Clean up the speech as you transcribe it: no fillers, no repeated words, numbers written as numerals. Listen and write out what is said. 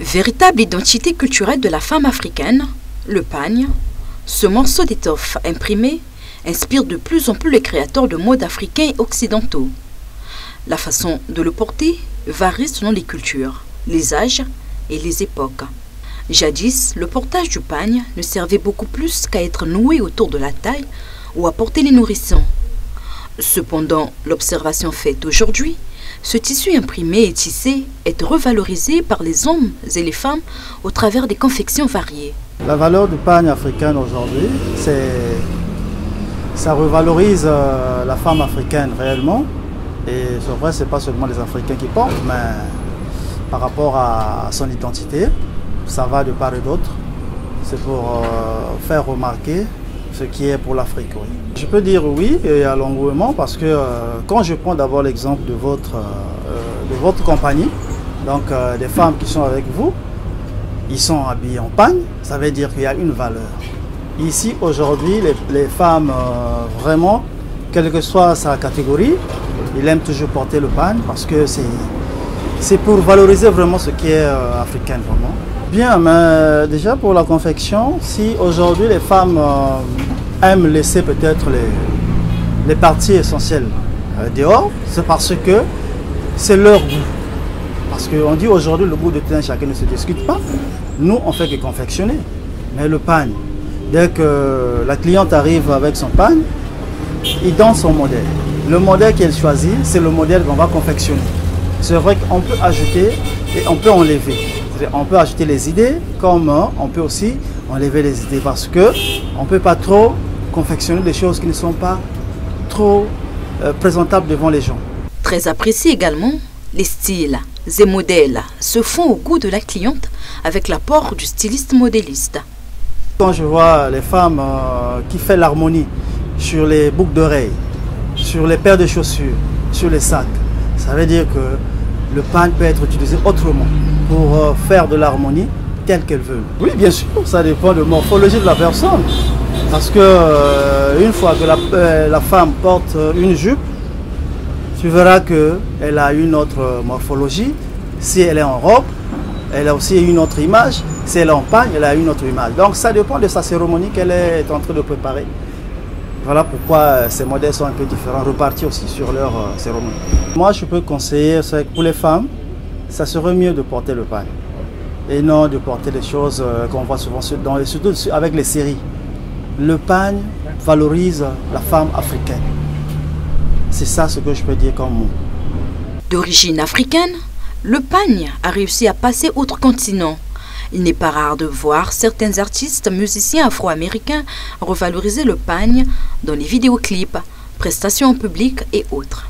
Véritable identité culturelle de la femme africaine, le pagne, ce morceau d'étoffe imprimé, inspire de plus en plus les créateurs de mode africains et occidentaux. La façon de le porter varie selon les cultures, les âges et les époques. Jadis, le portage du pagne ne servait beaucoup plus qu'à être noué autour de la taille ou à porter les nourrissons. Cependant, l'observation faite aujourd'hui, ce tissu imprimé et tissé est revalorisé par les hommes et les femmes au travers des confections variées. La valeur du pagne africain aujourd'hui, ça revalorise la femme africaine réellement. Et c'est vrai, ce n'est pas seulement les Africains qui portent, mais par rapport à son identité, ça va de part et d'autre. C'est pour faire remarquer ce qui est pour l'Afrique. Oui. Je peux dire oui et à l'engouement parce que quand je prends d'abord l'exemple de votre compagnie, donc des femmes qui sont avec vous, ils sont habillés en pagne, ça veut dire qu'il y a une valeur. Ici aujourd'hui, les femmes vraiment, quelle que soit sa catégorie, ils aiment toujours porter le pagne parce que c'est pour valoriser vraiment ce qui est africain vraiment. Bien, mais déjà pour la confection, si aujourd'hui les femmes aiment laisser peut-être les parties essentielles dehors, c'est parce que c'est leur goût. Parce qu'on dit aujourd'hui le goût de tout un chacun ne se discute pas. Nous, on fait que confectionner. Mais le pagne, dès que la cliente arrive avec son pagne, il donne son modèle. Le modèle qu'elle choisit, c'est le modèle qu'on va confectionner. C'est vrai qu'on peut ajouter et on peut enlever. On peut ajouter les idées comme on peut aussi enlever les idées parce qu'on ne peut pas trop confectionner des choses qui ne sont pas trop présentables devant les gens. Très apprécié également, les styles et modèles se font au goût de la cliente avec l'apport du styliste modéliste. Quand je vois les femmes qui font l'harmonie sur les boucles d'oreilles, sur les paires de chaussures, sur les sacs, ça veut dire que le pagne peut être utilisé autrement pour faire de l'harmonie telle qu'elle veut. Oui, bien sûr, ça dépend de la morphologie de la personne. Parce que une fois que la femme porte une jupe, tu verras qu'elle a une autre morphologie. Si elle est en robe, elle a aussi une autre image. Si elle est en pagne, elle a une autre image. Donc ça dépend de sa cérémonie qu'elle est en train de préparer. Voilà pourquoi ces modèles sont un peu différents, repartis aussi sur leur cérémonie. Moi, je peux conseiller, c'est que pour les femmes, ça serait mieux de porter le pagne et non de porter des choses qu'on voit souvent, surtout avec les séries. Le pagne valorise la femme africaine. C'est ça ce que je peux dire comme mot. D'origine africaine, le pagne a réussi à passer outre continent. Il n'est pas rare de voir certains artistes, musiciens afro-américains revaloriser le pagne dans les vidéoclips, prestations en public et autres.